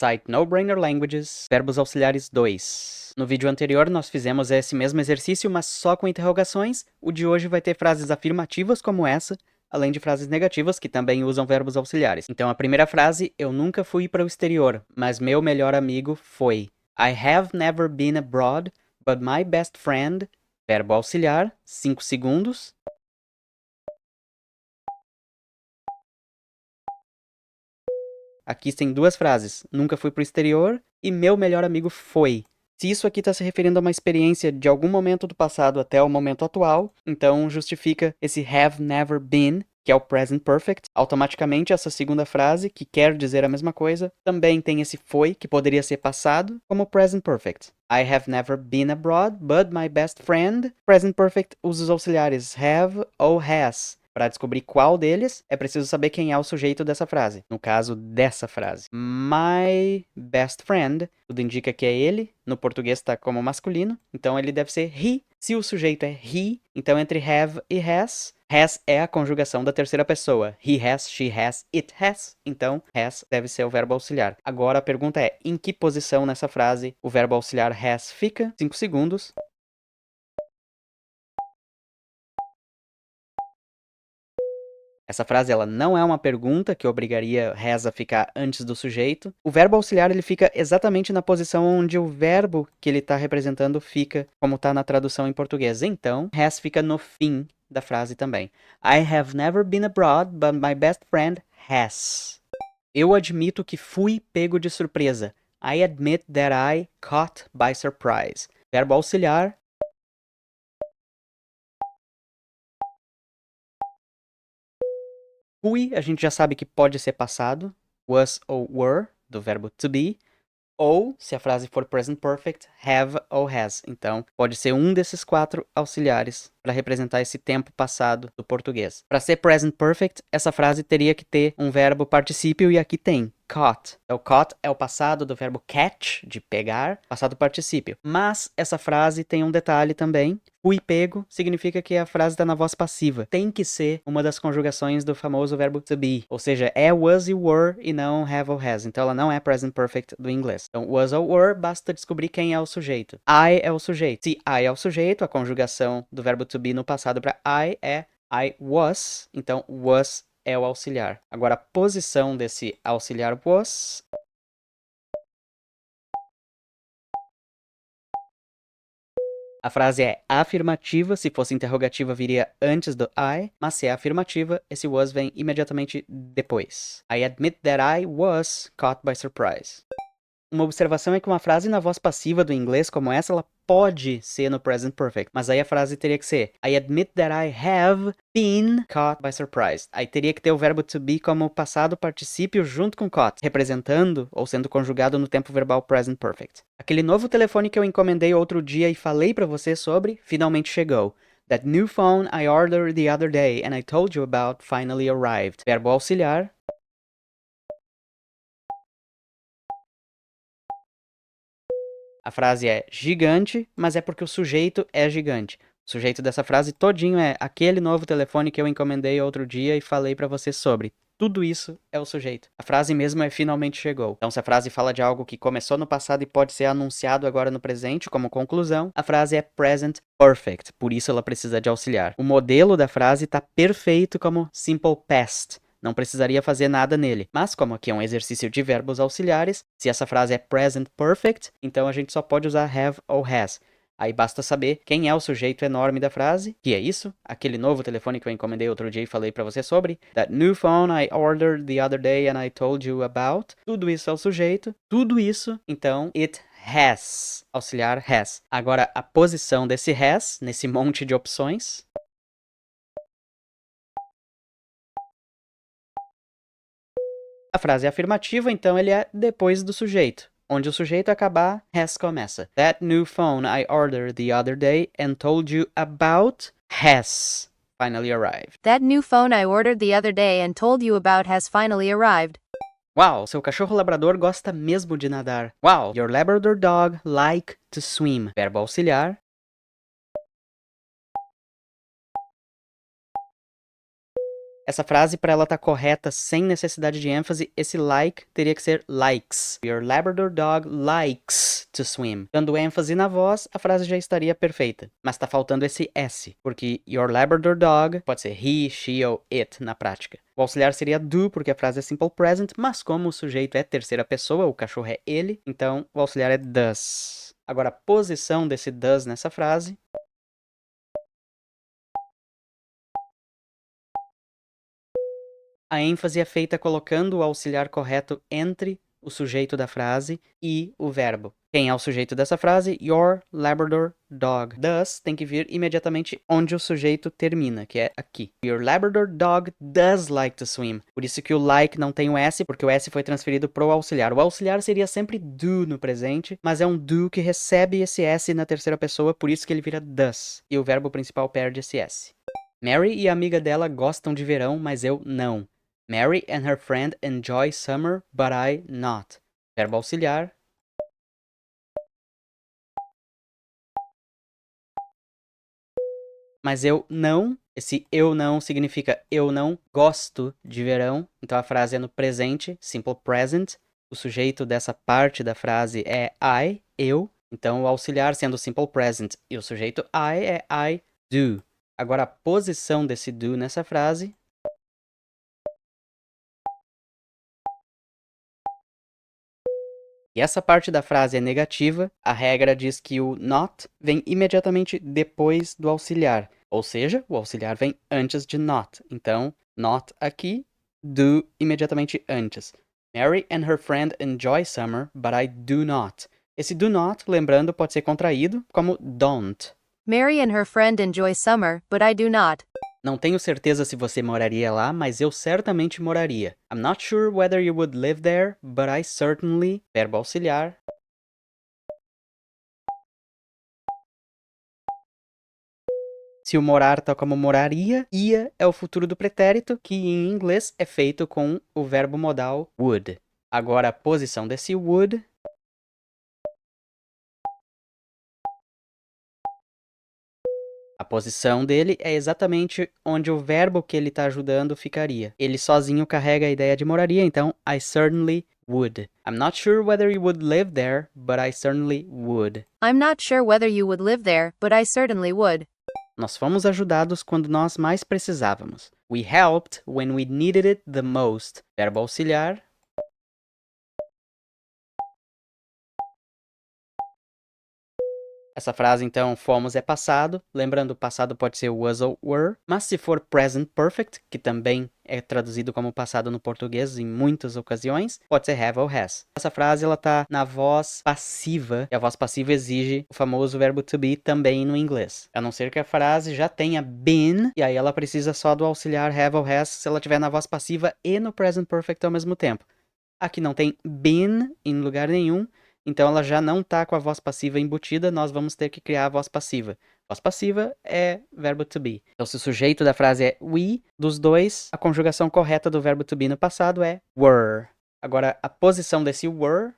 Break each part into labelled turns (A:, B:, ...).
A: Site No Brainer Languages, verbos auxiliares 2. No vídeo anterior nós fizemos esse mesmo exercício, mas só com interrogações. O de hoje vai ter frases afirmativas como essa, além de frases negativas que também usam verbos auxiliares. Então a primeira frase, eu nunca fui para o exterior, mas meu melhor amigo foi. I have never been abroad, but my best friend, verbo auxiliar, 5 segundos. Aqui tem duas frases, nunca fui pro exterior e meu melhor amigo foi. Se isso aqui está se referindo a uma experiência de algum momento do passado até o momento atual, então justifica esse have never been, que é o present perfect. Automaticamente essa segunda frase, que quer dizer a mesma coisa, também tem esse foi, que poderia ser passado, como present perfect. I have never been abroad, but my best friend. Present perfect usa os auxiliares have ou has. Para descobrir qual deles, é preciso saber quem é o sujeito dessa frase. No caso, dessa frase. My best friend, tudo indica que é ele. No português está como masculino, então ele deve ser he. Se o sujeito é he, então entre have e has é a conjugação da terceira pessoa. He has, she has, it has. Então, has deve ser o verbo auxiliar. Agora a pergunta é, em que posição nessa frase o verbo auxiliar has fica? 5 segundos. Essa frase ela não é uma pergunta que obrigaria has a ficar antes do sujeito. O verbo auxiliar ele fica exatamente na posição onde o verbo que ele está representando fica, como está na tradução em português. Então, has fica no fim da frase também. I have never been abroad, but my best friend has. Eu admito que fui pego de surpresa. I admit that I caught by surprise. Verbo auxiliar. Fui, a gente já sabe que pode ser passado, was ou were, do verbo to be, ou, se a frase for present perfect, have ou has. Então, pode ser um desses 4 auxiliares para representar esse tempo passado do português. Para ser present perfect, essa frase teria que ter um verbo particípio e aqui tem, caught. Então, caught é o passado do verbo catch, de pegar, passado particípio. Mas essa frase tem um detalhe também. Fui pego significa que a frase está na voz passiva. Tem que ser uma das conjugações do famoso verbo to be. Ou seja, é was e were e não have ou has. Então ela não é present perfect do inglês. Então was ou were, basta descobrir quem é o sujeito. I é o sujeito. Se I é o sujeito, a conjugação do verbo to be no passado para I é I was. Então was é o auxiliar. Agora a posição desse auxiliar was. A frase é afirmativa, se fosse interrogativa viria antes do I, mas se é afirmativa, esse was vem imediatamente depois. I admit that I was caught by surprise. Uma observação é que uma frase na voz passiva do inglês como essa, ela pode ser no present perfect, mas aí a frase teria que ser I admit that I have been caught by surprise. Aí teria que ter o verbo to be como passado particípio junto com caught, representando ou sendo conjugado no tempo verbal present perfect. Aquele novo telefone que eu encomendei outro dia e falei pra você sobre, finalmente chegou. That new phone I ordered the other day and I told you about finally arrived. Verbo auxiliar. A frase é gigante, mas é porque o sujeito é gigante. O sujeito dessa frase todinho é aquele novo telefone que eu encomendei outro dia e falei pra você sobre. Tudo isso é o sujeito. A frase mesmo é finalmente chegou. Então, se a frase fala de algo que começou no passado e pode ser anunciado agora no presente, como conclusão, a frase é present perfect. Por isso ela precisa de auxiliar. O modelo da frase está perfeito como simple past. Não precisaria fazer nada nele. Mas, como aqui é um exercício de verbos auxiliares, se essa frase é present perfect, então a gente só pode usar have ou has. Aí basta saber quem é o sujeito enorme da frase, que é isso, aquele novo telefone que eu encomendei outro dia e falei pra você sobre. That new phone I ordered the other day and I told you about. Tudo isso é o sujeito. Tudo isso, então, it has. Auxiliar has. Agora, a posição desse has, nesse monte de opções. A frase é afirmativa, então ele é depois do sujeito. Onde o sujeito acabar, has começa. That new phone I ordered the other day and told you about has finally arrived.
B: That new phone I ordered the other day and told you about has finally arrived.
A: Uau, seu cachorro labrador gosta mesmo de nadar. Wow, your Labrador dog like to swim. Verbo auxiliar. Essa frase, para ela estar correta sem necessidade de ênfase, esse like teria que ser likes. Your Labrador dog likes to swim. Dando ênfase na voz, a frase já estaria perfeita. Mas tá faltando esse S, porque your Labrador dog pode ser he, she ou it na prática. O auxiliar seria do, porque a frase é simple present, mas como o sujeito é terceira pessoa, o cachorro é ele, então o auxiliar é does. Agora, a posição desse does nessa frase. A ênfase é feita colocando o auxiliar correto entre o sujeito da frase e o verbo. Quem é o sujeito dessa frase? Your Labrador dog. Does tem que vir imediatamente onde o sujeito termina, que é aqui. Your Labrador dog does like to swim. Por isso que o like não tem o S, porque o S foi transferido para o auxiliar. O auxiliar seria sempre do no presente, mas é um do que recebe esse S na terceira pessoa, por isso que ele vira does. E o verbo principal perde esse S. Mary e a amiga dela gostam de verão, mas eu não. Mary and her friend enjoy summer, but I not. Verbo auxiliar. Mas eu não, esse eu não significa eu não gosto de verão. Então a frase é no presente, simple present. O sujeito dessa parte da frase é I, eu. Então o auxiliar sendo simple present e o sujeito I é I do. Agora a posição desse do nessa frase. E essa parte da frase é negativa, a regra diz que o not vem imediatamente depois do auxiliar, ou seja, o auxiliar vem antes de not. Então, not aqui, do imediatamente antes. Mary and her friend enjoy summer, but I do not. Esse do not, lembrando, pode ser contraído como don't.
B: Mary and her friend enjoy summer, but I do not.
A: Não tenho certeza se você moraria lá, mas eu certamente moraria. I'm not sure whether you would live there, but I certainly. Verbo auxiliar. Se o morar tá como moraria, ia é o futuro do pretérito, que em inglês é feito com o verbo modal would. Agora a posição desse would. A posição dele é exatamente onde o verbo que ele está ajudando ficaria. Ele sozinho carrega a ideia de moraria, então I certainly would. I'm not sure whether you would live there, but I certainly would.
B: I'm not sure whether you would live there, but I certainly would.
A: Nós fomos ajudados quando nós mais precisávamos. We helped when we needed it the most. Verbo auxiliar. Essa frase, então, fomos é passado. Lembrando, passado pode ser was ou were. Mas se for present perfect, que também é traduzido como passado no português em muitas ocasiões, pode ser have ou has. Essa frase, ela tá na voz passiva. E a voz passiva exige o famoso verbo to be também no inglês. A não ser que a frase já tenha been. E aí ela precisa só do auxiliar have ou has se ela estiver na voz passiva e no present perfect ao mesmo tempo. Aqui não tem been em lugar nenhum. Então ela já não está com a voz passiva embutida, nós vamos ter que criar a voz passiva. Voz passiva é verbo to be. Então se o sujeito da frase é we, dos dois, a conjugação correta do verbo to be no passado é were. Agora a posição desse were.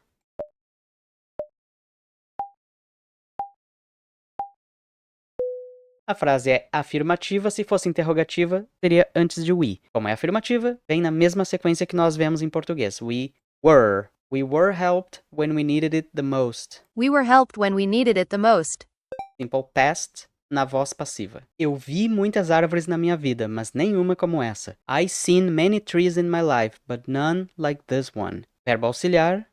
A: A frase é afirmativa, se fosse interrogativa, seria antes de we. Como é afirmativa, vem na mesma sequência que nós vemos em português. We were. We were helped when we needed it the most.
B: We were helped when we needed it the most.
A: Simple past na voz passiva. Eu vi muitas árvores na minha vida, mas nenhuma como essa. I seen many trees in my life, but none like this one. Verbo auxiliar.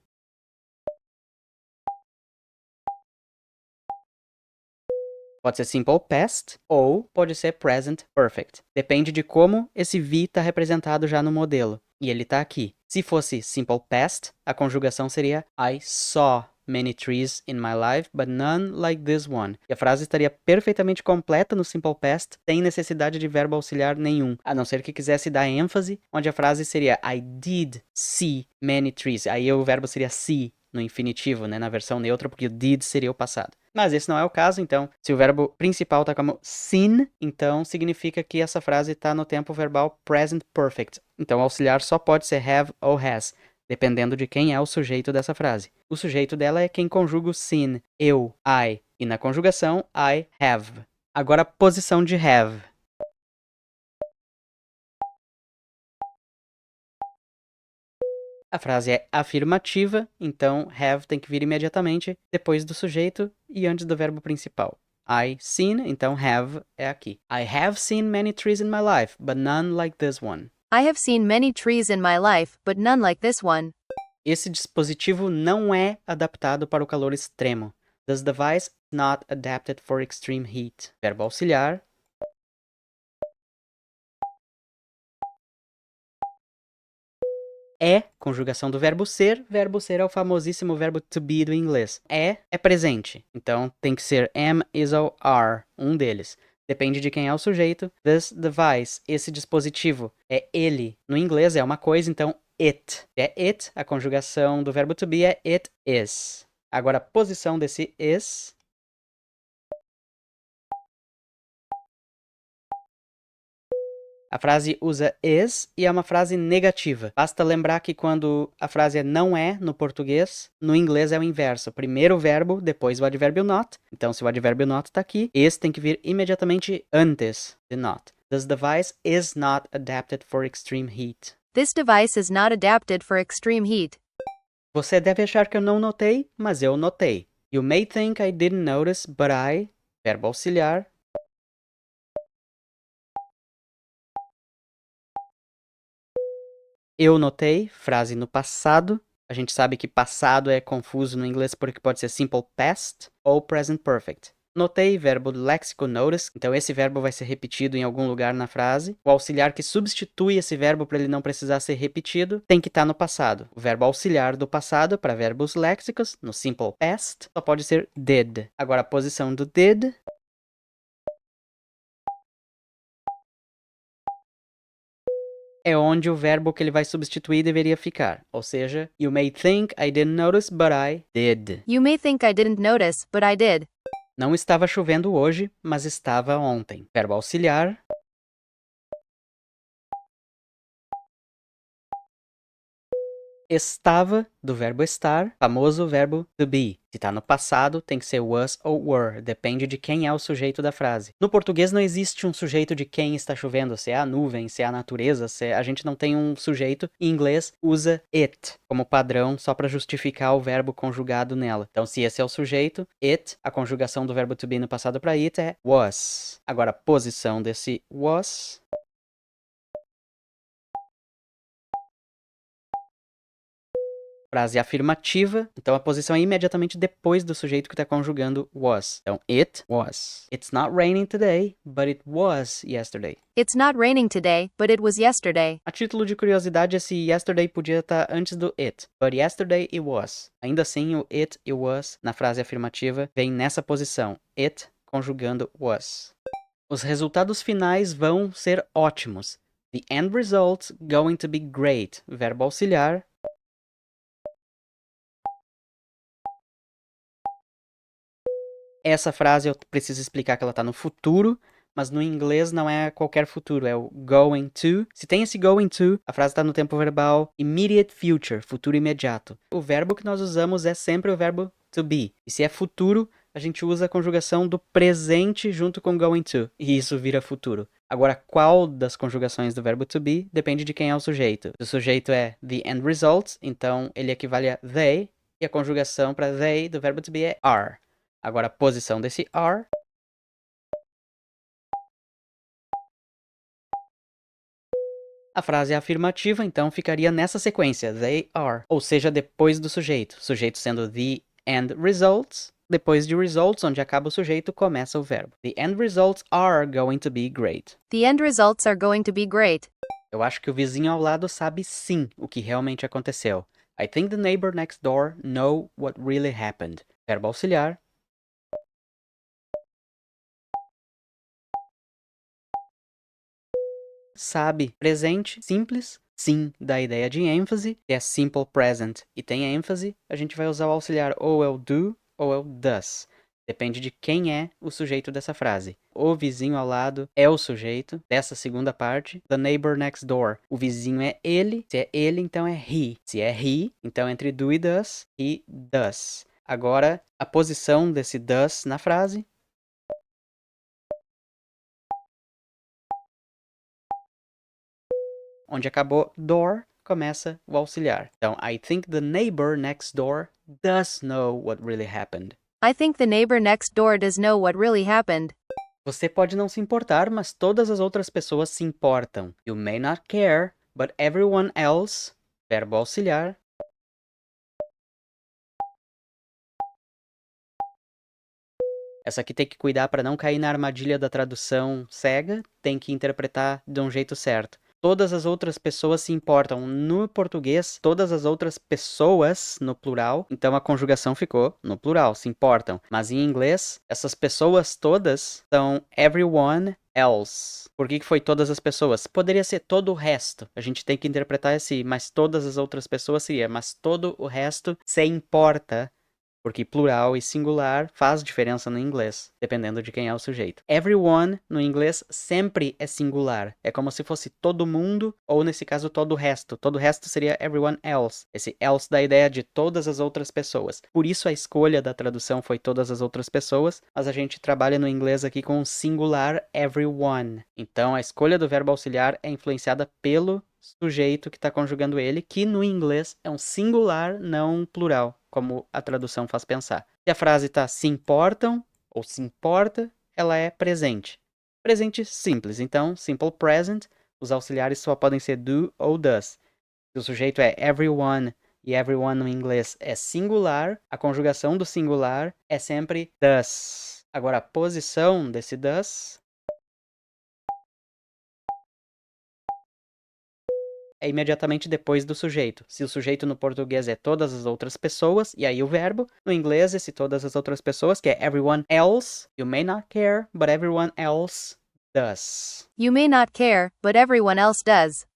A: Pode ser simple past ou pode ser present perfect. Depende de como esse vi está representado já no modelo. E ele está aqui. Se fosse simple past, a conjugação seria I saw many trees in my life, but none like this one. E a frase estaria perfeitamente completa no simple past, sem necessidade de verbo auxiliar nenhum, a não ser que quisesse dar ênfase, onde a frase seria I did see many trees. Aí o verbo seria see no infinitivo, né, na versão neutra, porque o did seria o passado. Mas esse não é o caso, então, se o verbo principal está como seen, então significa que essa frase está no tempo verbal present perfect. Então, o auxiliar só pode ser have ou has, dependendo de quem é o sujeito dessa frase. O sujeito dela é quem conjuga o seen, eu, I, e na conjugação, I have. Agora, a posição de have. A frase é afirmativa, então have tem que vir imediatamente depois do sujeito e antes do verbo principal. I seen, então have é aqui. I have seen many trees in my life, but none like this one.
B: I have seen many trees in my life, but none like this one.
A: Esse dispositivo não é adaptado para o calor extremo. This device is not adapted for extreme heat. Verbo auxiliar. É, conjugação do verbo ser. Verbo ser é o famosíssimo verbo to be do inglês. É presente. Então tem que ser am, is ou are, um deles. Depende de quem é o sujeito. This device, esse dispositivo, é ele. No inglês é uma coisa, então it. É it, a conjugação do verbo to be é it is. Agora a posição desse is. A frase usa is e é uma frase negativa. Basta lembrar que quando a frase é não é no português, no inglês é o inverso. Primeiro o verbo, depois o advérbio not. Então, se o advérbio not está aqui, is tem que vir imediatamente antes de not. This device is not adapted for extreme heat.
B: This device is not adapted for extreme heat.
A: Você deve achar que eu não notei, mas eu notei. You may think I didn't notice, but I... Verbo auxiliar. Eu notei, frase no passado. A gente sabe que passado é confuso no inglês porque pode ser simple past ou present perfect. Notei, verbo do léxico notice, então esse verbo vai ser repetido em algum lugar na frase. O auxiliar que substitui esse verbo para ele não precisar ser repetido tem que estar no passado. O verbo auxiliar do passado para verbos léxicos, no simple past, só pode ser did. Agora a posição do did. É onde o verbo que ele vai substituir deveria ficar. Ou seja, you may think I didn't notice, but I did.
B: You may think I didn't notice, but I did.
A: Não estava chovendo hoje, mas estava ontem. Verbo auxiliar. Estava, do verbo estar, famoso verbo to be. Se está no passado, tem que ser was ou were, depende de quem é o sujeito da frase. No português não existe um sujeito de quem está chovendo, se é a nuvem, se é a natureza, a gente não tem um sujeito. Em inglês, usa it como padrão só para justificar o verbo conjugado nela. Então, se esse é o sujeito, it, a conjugação do verbo to be no passado para it é was. Agora, a posição desse was... Frase afirmativa, então a posição é imediatamente depois do sujeito que está conjugando was. Então, it was. It's not raining today, but it was yesterday.
B: It's not raining today, but it was yesterday.
A: A título de curiosidade, esse yesterday podia estar antes do it, but yesterday it was. Ainda assim, o it e was na frase afirmativa vem nessa posição, it conjugando was. Os resultados finais vão ser ótimos. The end result's going to be great. Verbo auxiliar. Essa frase eu preciso explicar que ela está no futuro, mas no inglês não é qualquer futuro, é o going to. Se tem esse going to, a frase está no tempo verbal immediate future, futuro imediato. O verbo que nós usamos é sempre o verbo to be. E se é futuro, a gente usa a conjugação do presente junto com going to, e isso vira futuro. Agora, qual das conjugações do verbo to be depende de quem é o sujeito. Se o sujeito é the end results, então ele equivale a they, e a conjugação para they do verbo to be é are. Agora, a posição desse are. A frase é afirmativa, então ficaria nessa sequência, they are. Ou seja, depois do sujeito. Sujeito sendo the end results. Depois de results, onde acaba o sujeito, começa o verbo. The end results are going to be great.
B: The end results are going to be great.
A: Eu acho que o vizinho ao lado sabe sim o que realmente aconteceu. I think the neighbor next door know what really happened. Verbo auxiliar. Sabe, presente, simples, sim, dá a ideia de ênfase, é simple present e tem ênfase, a gente vai usar o auxiliar ou é o do ou é o does. Depende de quem é o sujeito dessa frase. O vizinho ao lado é o sujeito dessa segunda parte. The neighbor next door. O vizinho é ele. Se é ele, então é he. Se é he, então entre do e does, he does. Agora, a posição desse does na frase. Onde acabou door, começa o auxiliar. Então, I think the neighbor next door does know what really happened.
B: I think the neighbor next door does know what really happened.
A: Você pode não se importar, mas todas as outras pessoas se importam. You may not care, but everyone else, verbo auxiliar. Essa aqui tem que cuidar para não cair na armadilha da tradução cega, tem que interpretar de um jeito certo. Todas as outras pessoas se importam. No português, todas as outras pessoas, no plural, então a conjugação ficou no plural, se importam. Mas em inglês, essas pessoas todas são everyone else. Por que foi todas as pessoas? Poderia ser todo o resto. A gente tem que interpretar esse, mas todas as outras pessoas seria, mas todo o resto se importa. Porque plural e singular faz diferença no inglês, dependendo de quem é o sujeito. Everyone, no inglês, sempre é singular. É como se fosse todo mundo, ou nesse caso, todo o resto. Todo o resto seria everyone else. Esse else dá a ideia de todas as outras pessoas. Por isso a escolha da tradução foi todas as outras pessoas, mas a gente trabalha no inglês aqui com o singular everyone. Então a escolha do verbo auxiliar é influenciada pelo sujeito que está conjugando ele, que no inglês é um singular, não um plural, como a tradução faz pensar. Se a frase está se importam ou se importa, ela é presente. Presente simples, então simple present, os auxiliares só podem ser do ou does. Se o sujeito é everyone e everyone no inglês é singular, a conjugação do singular é sempre does. Agora a posição desse does é imediatamente depois do sujeito. Se o sujeito no português é todas as outras pessoas, e aí o verbo. No inglês, esse todas as outras pessoas, que é everyone else. You may not care, but everyone else does.
B: You may not care, but everyone else does.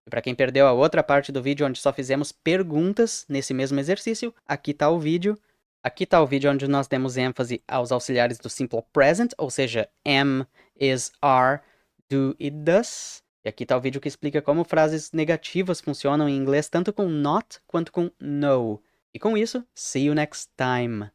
A: E para quem perdeu a outra parte do vídeo onde só fizemos perguntas nesse mesmo exercício, aqui está o vídeo. Aqui está o vídeo onde nós demos ênfase aos auxiliares do simple present, ou seja, am, is, are, do e does. E aqui está o vídeo que explica como frases negativas funcionam em inglês tanto com not quanto com no. E com isso, see you next time!